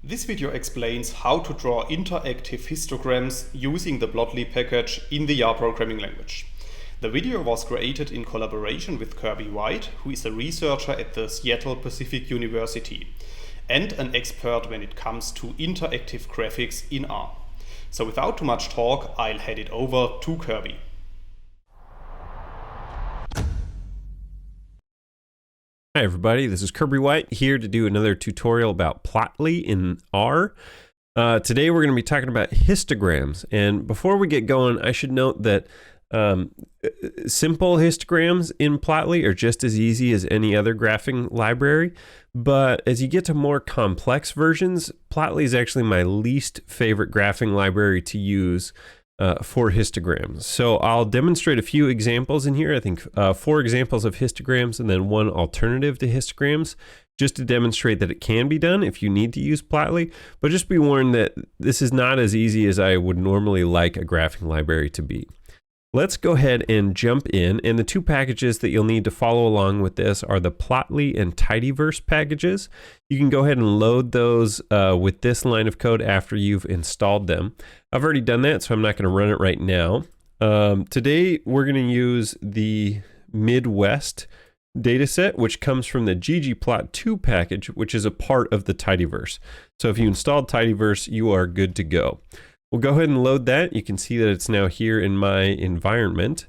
This video explains how to draw interactive histograms using the Plotly package in the R programming language. The video was created in collaboration with Kirby White, who is a researcher at the Seattle Pacific University and an expert when it comes to interactive graphics in R. So without too much talk, I'll hand it over to Kirby. Hi everybody, this is Kirby White here to do another tutorial about Plotly in R. Today we're going to be talking about histograms, and before we get going I should note that simple histograms in Plotly are just as easy as any other graphing library, but as you get to more complex versions, Plotly is actually my least favorite graphing library to use for histograms. So I'll demonstrate a few examples in here. I think 4 examples of histograms and then 1 alternative to histograms, just to demonstrate that it can be done if you need to use Plotly. But just be warned that this is not as easy as I would normally like a graphing library to be. Let's go ahead and jump in, and the 2 packages that you'll need to follow along with this are the Plotly and tidyverse packages. You can go ahead and load those with this line of code after you've installed them. I've already done that, so I'm not going to run it right now. Today we're going to use the Midwest dataset, which comes from the ggplot2 package, which is a part of the tidyverse. So if you installed tidyverse, you are good to go. We'll go ahead and load that. You can see that it's now here in my environment.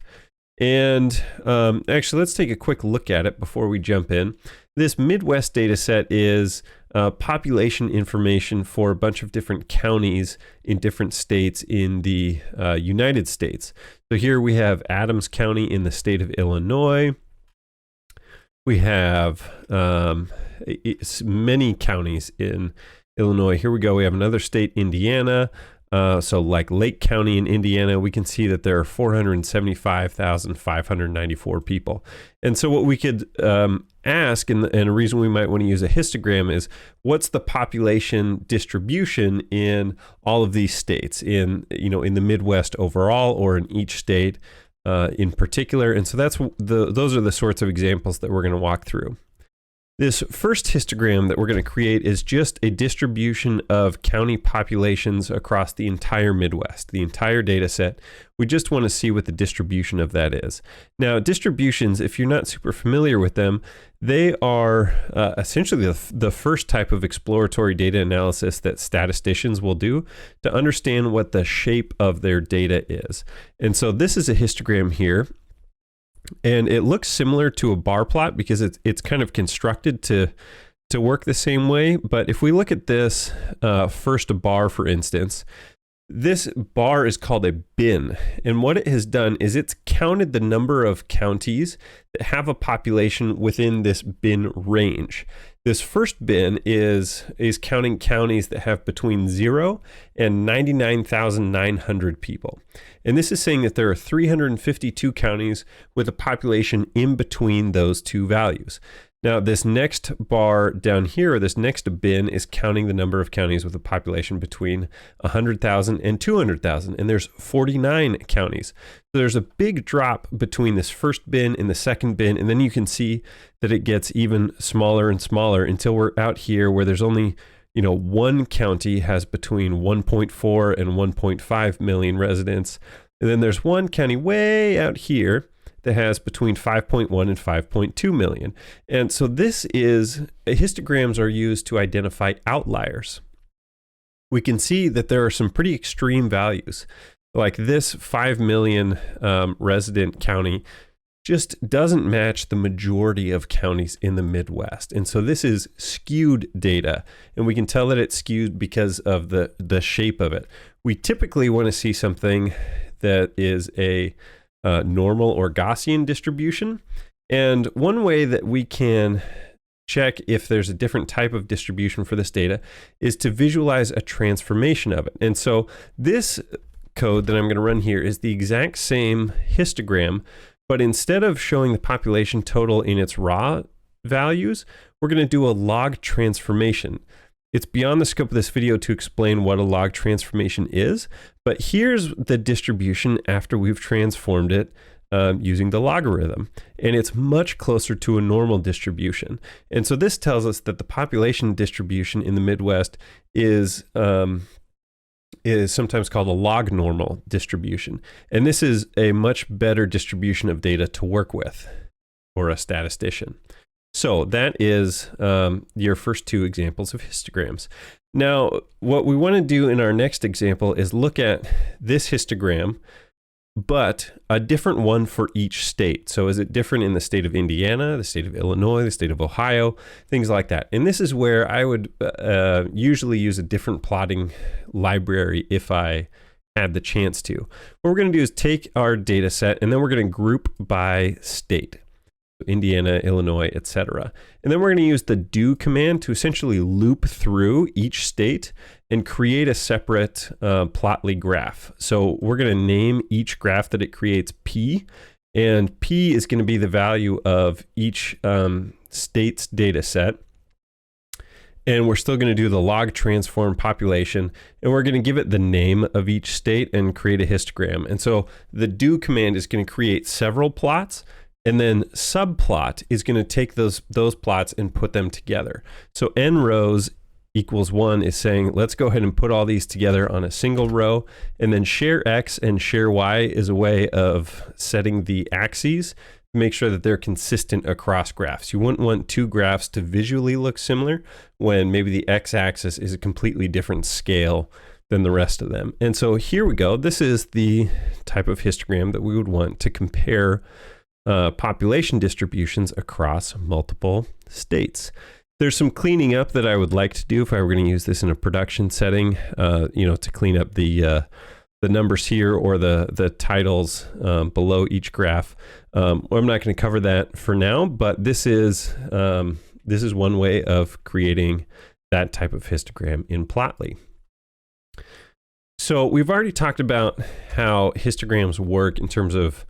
And actually, let's take a quick look at it before we jump in. This Midwest data set is population information for a bunch of different counties in different states in the United States. So here we have Adams County in the state of Illinois. We have many counties in Illinois. Here we go. We have another state, Indiana. So like Lake County in Indiana, we can see that there are 475,594 people. And so what we could ask, and a reason we might want to use a histogram, is what's the population distribution in all of these states, in the Midwest overall or in each state in particular. And so those are the sorts of examples that we're going to walk through. This first histogram that we're going to create is just a distribution of county populations across the entire Midwest, the entire data set. We just want to see what the distribution of that is. Now, distributions, if you're not super familiar with them, they are essentially the first type of exploratory data analysis that statisticians will do to understand what the shape of their data is. And so this is a histogram here. And it looks similar to a bar plot because it's kind of constructed to work the same way. But if we look at this first bar, for instance, this bar is called a bin. And what it has done is it's counted the number of counties that have a population within this bin range. This first bin is counting counties that have between 0 and 99,900 people. And this is saying that there are 352 counties with a population in between those two values. Now, this next bar down here, or this next bin, is counting the number of counties with a population between 100,000 and 200,000, and there's 49 counties. So there's a big drop between this first bin and the second bin, and then you can see that it gets even smaller and smaller until we're out here where there's only, one county has between 1.4 and 1.5 million residents, and then there's one county way out here that has between 5.1 and 5.2 million. And so histograms are used to identify outliers. We can see that there are some pretty extreme values. Like this 5 million resident county just doesn't match the majority of counties in the Midwest. And so this is skewed data, and we can tell that it's skewed because of the shape of it. We typically want to see something that is a normal or Gaussian distribution. And one way that we can check if there's a different type of distribution for this data is to visualize a transformation of it. And so this code that I'm going to run here is the exact same histogram, but instead of showing the population total in its raw values, we're going to do a log transformation. It's beyond the scope of this video to explain what a log transformation is, but here's the distribution after we've transformed it using the logarithm. And it's much closer to a normal distribution. And so this tells us that the population distribution in the Midwest is sometimes called a log normal distribution. And this is a much better distribution of data to work with for a statistician. So that is your first two examples of histograms. Now, what we want to do in our next example is look at this histogram, but a different one for each state. So is it different in the state of Indiana, the state of Illinois, the state of Ohio, things like that. And this is where I would usually use a different plotting library if I had the chance to. What we're going to do is take our data set and then we're going to group by state. Indiana, Illinois, etc. And then we're going to use the do command to essentially loop through each state and create a separate plotly graph. So we're going to name each graph that it creates P, and P is going to be the value of each state's data set. And we're still going to do the log transform population, and we're going to give it the name of each state and create a histogram. And so the do command is going to create several plots, and then subplot is going to take those plots and put them together. So nrows equals 1 is saying, let's go ahead and put all these together on a single row. And then shareX and shareY is a way of setting the axes to make sure that they're consistent across graphs. You wouldn't want two graphs to visually look similar when maybe the x-axis is a completely different scale than the rest of them. And so here we go. This is the type of histogram that we would want to compare population distributions across multiple states. There's some cleaning up that I would like to do if I were going to use this in a production setting, to clean up the numbers here or the titles below each graph. I'm not going to cover that for now, but this is one way of creating that type of histogram in Plotly. So we've already talked about how histograms work in terms of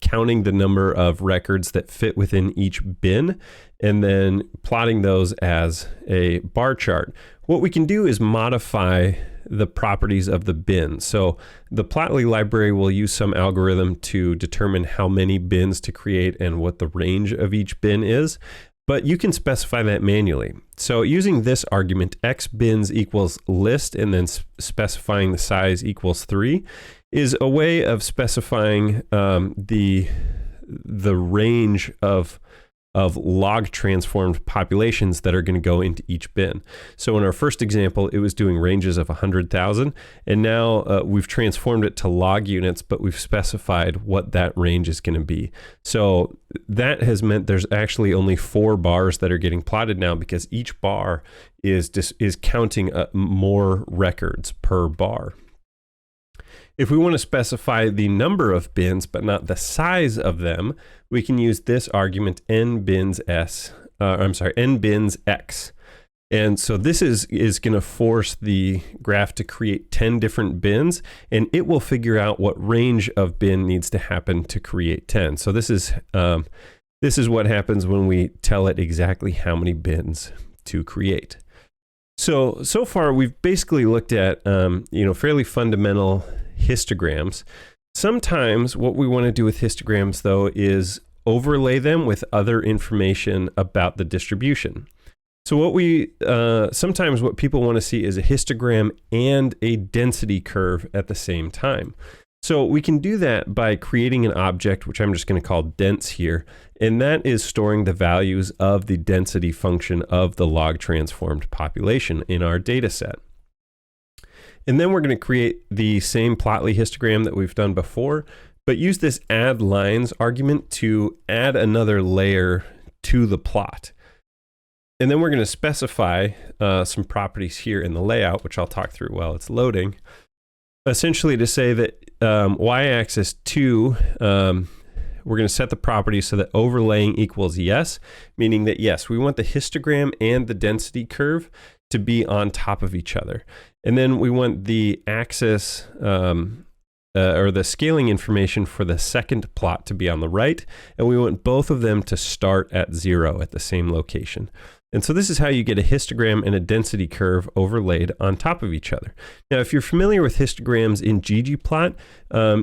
counting the number of records that fit within each bin and then plotting those as a bar chart. What we can do is modify the properties of the bin. So the Plotly library will use some algorithm to determine how many bins to create and what the range of each bin is, but you can specify that manually. So using this argument, xbins equals list and then specifying the size equals 3 is a way of specifying the range of log transformed populations that are going to go into each bin. So in our first example, it was doing ranges of 100,000, and now we've transformed it to log units, but we've specified what that range is going to be. So that has meant there's actually only 4 bars that are getting plotted now because each bar is counting more records per bar. If we want to specify the number of bins, but not the size of them, we can use this argument nbinsx. And so this is going to force the graph to create 10 different bins, and it will figure out what range of bin needs to happen to create 10. So this is what happens when we tell it exactly how many bins to create. So far we've basically looked at fairly fundamental histograms. Sometimes what we want to do with histograms, though, is overlay them with other information about the distribution. So sometimes what people want to see is a histogram and a density curve at the same time. So we can do that by creating an object, which I'm just going to call dense here, and that is storing the values of the density function of the log transformed population in our data set. And then we're going to create the same Plotly histogram that we've done before, but use this add lines argument to add another layer to the plot. And then we're going to specify some properties here in the layout, which I'll talk through while it's loading, essentially to say that y-axis 2, we're going to set the property so that overlaying equals yes, meaning that yes, we want the histogram and the density curve to be on top of each other. And then we want the axis or the scaling information for the second plot to be on the right, and we want both of them to start at 0 at the same location. And so this is how you get a histogram and a density curve overlaid on top of each other. Now, if you're familiar with histograms in ggplot,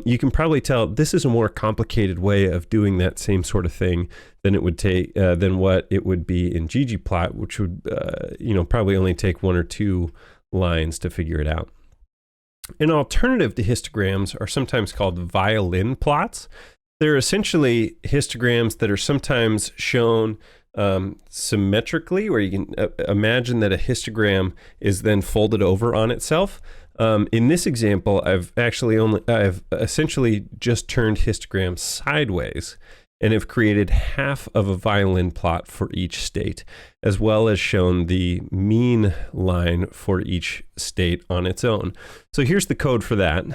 you can probably tell this is a more complicated way of doing that same sort of thing than it would take than what it would be in ggplot, which would probably only take 1 or 2 lines to figure it out. An alternative to histograms are sometimes called violin plots. They're essentially histograms that are sometimes shown symmetrically, where you can imagine that a histogram is then folded over on itself. In this example, I've essentially just turned histograms sideways and have created half of a violin plot for each state, as well as shown the mean line for each state on its own. So here's the code for that.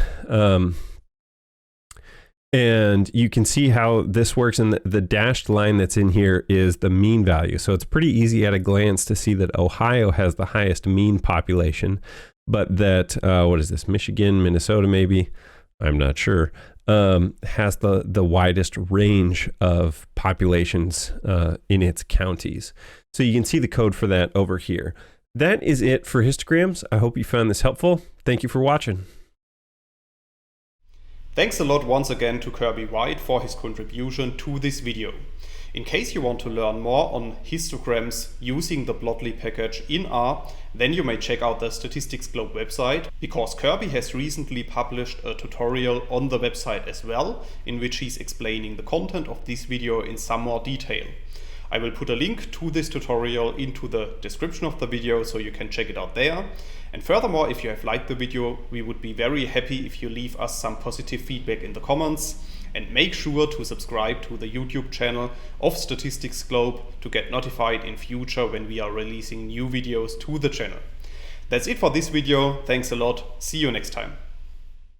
And you can see how this works, and the dashed line that's in here is the mean value. So it's pretty easy at a glance to see that Ohio has the highest mean population, but that, what is this, Michigan, Minnesota maybe, I'm not sure, has the widest range of populations in its counties. So you can see the code for that over here. That is it for histograms. I hope you found this helpful. Thank you for watching. Thanks a lot once again to Kirby White for his contribution to this video. In case you want to learn more on histograms using the Plotly package in R, then you may check out the Statistics Globe website, because Kirby has recently published a tutorial on the website as well, in which he's explaining the content of this video in some more detail. I will put a link to this tutorial into the description of the video so you can check it out there. And furthermore, if you have liked the video, we would be very happy if you leave us some positive feedback in the comments, and make sure to subscribe to the YouTube channel of Statistics Globe to get notified in future when we are releasing new videos to the channel. That's it for this video. Thanks a lot. See you next time.